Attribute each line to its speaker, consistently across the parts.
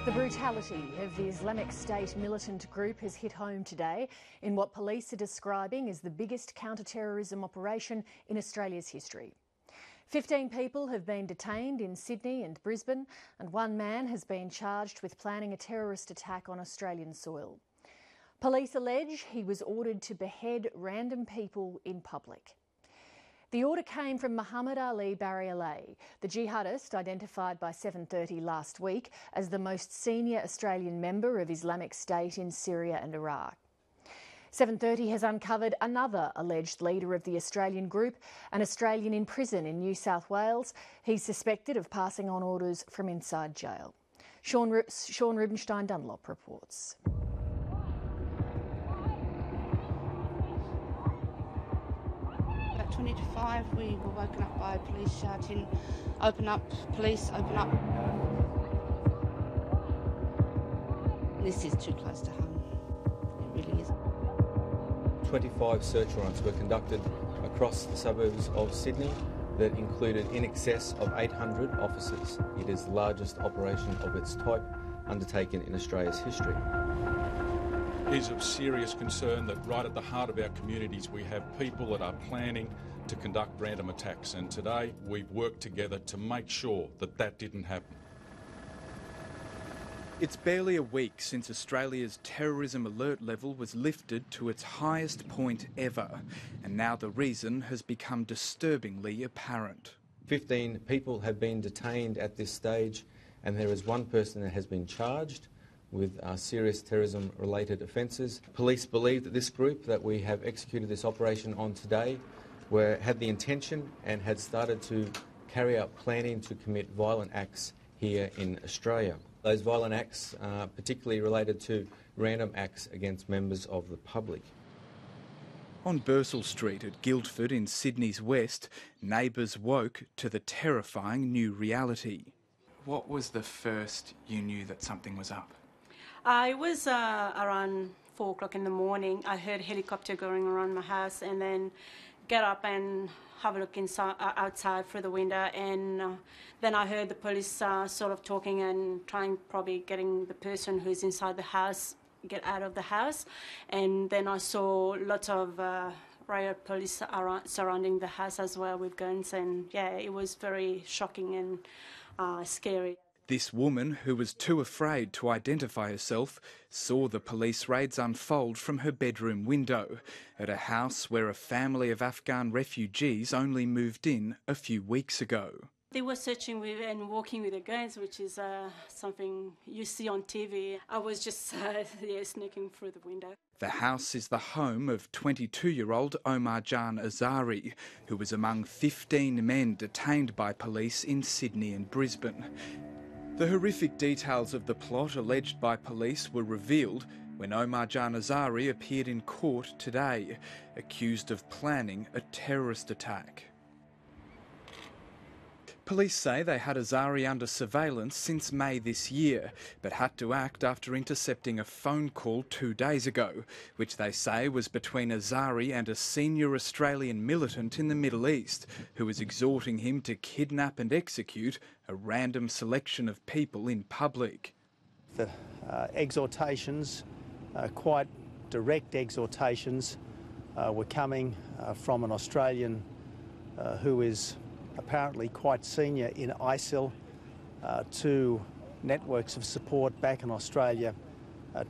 Speaker 1: The brutality of the Islamic State militant group has hit home today in what police are describing as the biggest counter-terrorism operation in Australia's history. 15 people have been detained in Sydney and Brisbane, and one man has been charged with planning a terrorist attack on Australian soil. Police allege he was ordered to behead random people in public. The order came from Mohammed Baryaleh, the jihadist identified by 7:30 last week as the most senior Australian member of Islamic State in Syria and Iraq. 7:30 has uncovered another alleged leader of the Australian group, an Australian in prison in New South Wales. He's suspected of passing on orders from inside jail. Sean Rubenstein-Dunlop reports.
Speaker 2: At 20 to 5, we were woken up by police shouting, "Open up, police, open up." This is too close to home. It really is.
Speaker 3: 25 search warrants were conducted across the suburbs of Sydney that included in excess of 800 officers. It is the largest operation of its type undertaken in Australia's history.
Speaker 4: It is of serious concern that right at the heart of our communities we have people that are planning to conduct random attacks, and today we've worked together to make sure that that didn't happen.
Speaker 5: It's barely a week since Australia's terrorism alert level was lifted to its highest point ever, and now the reason has become disturbingly apparent.
Speaker 3: 15 people have been detained at this stage, and there is one person that has been charged with serious terrorism-related offences. Police believe that this group that we have executed this operation on today had the intention and had started to carry out planning to commit violent acts here in Australia. Those violent acts are particularly related to random acts against members of the public.
Speaker 5: On Bursell Street at Guildford in Sydney's west, neighbours woke to the terrifying new reality. What was the first you knew that something was up?
Speaker 6: It was around 4 o'clock in the morning. I heard a helicopter going around my house, and then get up and have a look inside, outside through the window, and then I heard the police sort of talking and trying, probably getting the person who's inside the house get out of the house, and then I saw lots of riot police surrounding the house as well with guns, and yeah, it was very shocking and scary.
Speaker 5: This woman, who was too afraid to identify herself, saw the police raids unfold from her bedroom window at a house where a family of Afghan refugees only moved in a few weeks ago.
Speaker 6: They were searching with and walking with the guns, which is something you see on TV. I was just sneaking through the window.
Speaker 5: The house is the home of 22-year-old Omar Jan Azari, who was among 15 men detained by police in Sydney and Brisbane. The horrific details of the plot alleged by police were revealed when Omar Jan Azari appeared in court today, accused of planning a terrorist attack. Police say they had Azari under surveillance since May this year, but had to act after intercepting a phone call 2 days ago, which they say was between Azari and a senior Australian militant in the Middle East, who was exhorting him to kidnap and execute a random selection of people in public.
Speaker 7: The exhortations, quite direct exhortations, were coming from an Australian who is apparently quite senior in ISIL, to networks of support back in Australia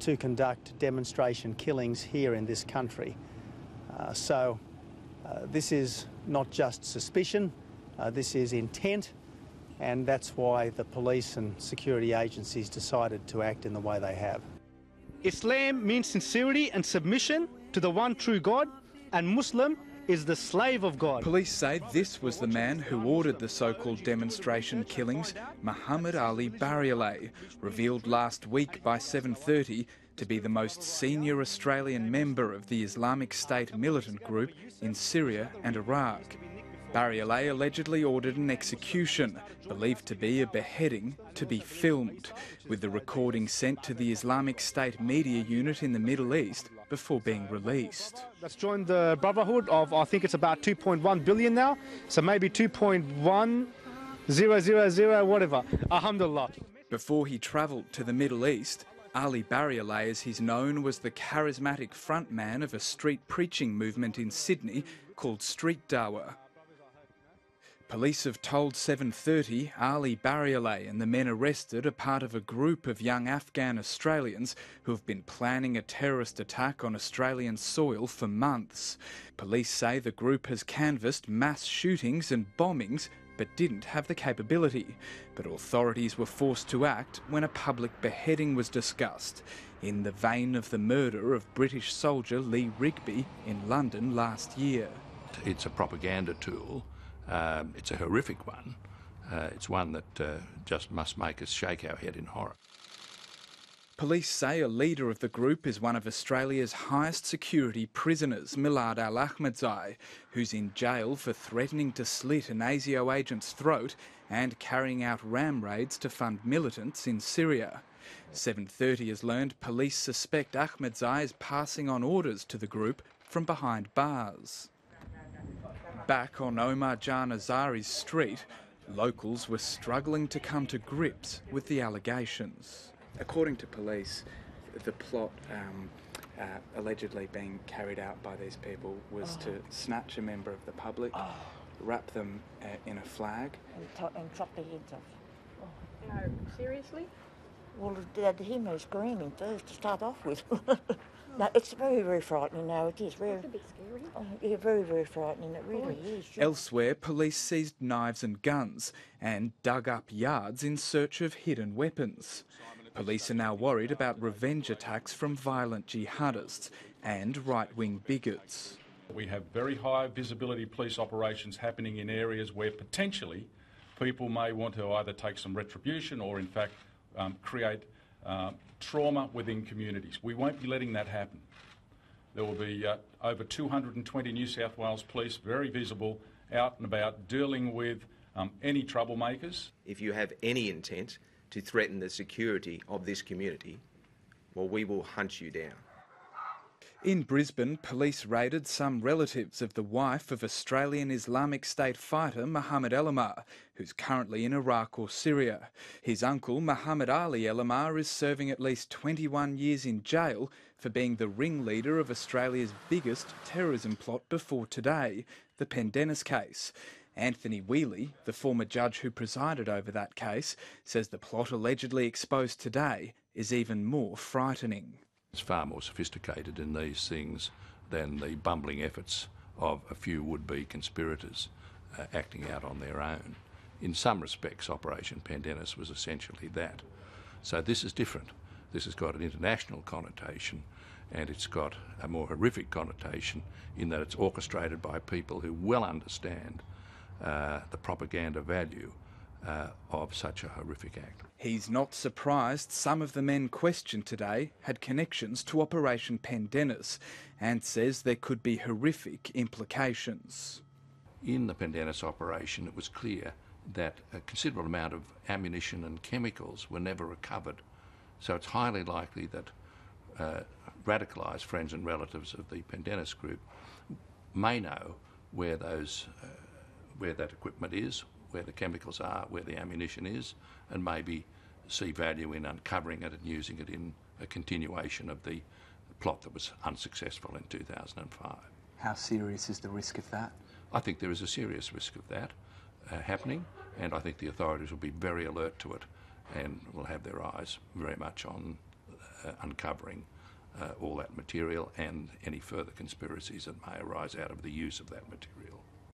Speaker 7: to conduct demonstration killings here in this country. So this is not just suspicion, this is intent, and that's why the police and security agencies decided to act in the way they have.
Speaker 8: Islam means sincerity and submission to the one true God, and Muslim is the slave of God.
Speaker 5: Police say this was the man who ordered the so-called demonstration killings, Mohammed Baryaleh, revealed last week by 7:30 to be the most senior Australian member of the Islamic State militant group in Syria and Iraq. Baryaleh allegedly ordered an execution, believed to be a beheading, to be filmed, with the recording sent to the Islamic State media unit in the Middle East before being released.
Speaker 8: That's joined the Brotherhood of, I think it's about 2.1 billion now, so maybe 2.1000, whatever. Alhamdulillah.
Speaker 5: Before he travelled to the Middle East, Ali Barialay, as he's known, was the charismatic frontman of a street preaching movement in Sydney called Street Dawah. Police have told 7:30 Ali Barialay and the men arrested are part of a group of young Afghan Australians who have been planning a terrorist attack on Australian soil for months. Police say the group has canvassed mass shootings and bombings but didn't have the capability. But authorities were forced to act when a public beheading was discussed, in the vein of the murder of British soldier Lee Rigby in London last year.
Speaker 9: It's a propaganda tool. It's a horrific one. It's one that just must make us shake our head in horror.
Speaker 5: Police say a leader of the group is one of Australia's highest security prisoners, Milad Al-Ahmadzai, who's in jail for threatening to slit an ASIO agent's throat and carrying out ram raids to fund militants in Syria. 7:30 has learned police suspect Ahmadzai is passing on orders to the group from behind bars. Back on Omar Jan Azari's street, locals were struggling to come to grips with the allegations. According to police, the plot allegedly being carried out by these people was to snatch a member of the public, wrap them in a flag.
Speaker 10: And chop their heads off.
Speaker 11: No, seriously?
Speaker 10: Well, they had him screaming first to start off with. No, it's very, very frightening now, it is.
Speaker 11: It's a bit scary.
Speaker 10: Yeah, very, very frightening, it really is. Sure.
Speaker 5: Elsewhere, police seized knives and guns and dug up yards in search of hidden weapons. Police are now worried about revenge attacks from violent jihadists and right-wing bigots.
Speaker 4: We have very high visibility police operations happening in areas where potentially people may want to either take some retribution or in fact create trauma within communities. We won't be letting that happen. There will be over 220 New South Wales police, very visible, out and about, dealing with any troublemakers.
Speaker 12: If you have any intent to threaten the security of this community, well, we will hunt you down.
Speaker 5: In Brisbane, police raided some relatives of the wife of Australian Islamic State fighter Mohammed Elamar, who's currently in Iraq or Syria. His uncle, Muhammad Ali Elamar, is serving at least 21 years in jail for being the ringleader of Australia's biggest terrorism plot before today, the Pendennis case. Anthony Wheely, the former judge who presided over that case, says the plot allegedly exposed today is even more frightening.
Speaker 9: It's far more sophisticated in these things than the bumbling efforts of a few would-be conspirators acting out on their own. In some respects, Operation Pendennis was essentially that. So this is different. This has got an international connotation, and it's got a more horrific connotation in that it's orchestrated by people who well understand the propaganda value of such a horrific act.
Speaker 5: He's not surprised some of the men questioned today had connections to Operation Pendennis and says there could be horrific implications.
Speaker 9: In the Pendennis operation, it was clear that a considerable amount of ammunition and chemicals were never recovered. So it's highly likely that radicalised friends and relatives of the Pendennis group may know where that equipment is, where the chemicals are, where the ammunition is, and maybe see value in uncovering it and using it in a continuation of the plot that was unsuccessful in 2005.
Speaker 5: How serious is the risk of that?
Speaker 9: I think there is a serious risk of that happening, and I think the authorities will be very alert to it and will have their eyes very much on uncovering all that material and any further conspiracies that may arise out of the use of that material.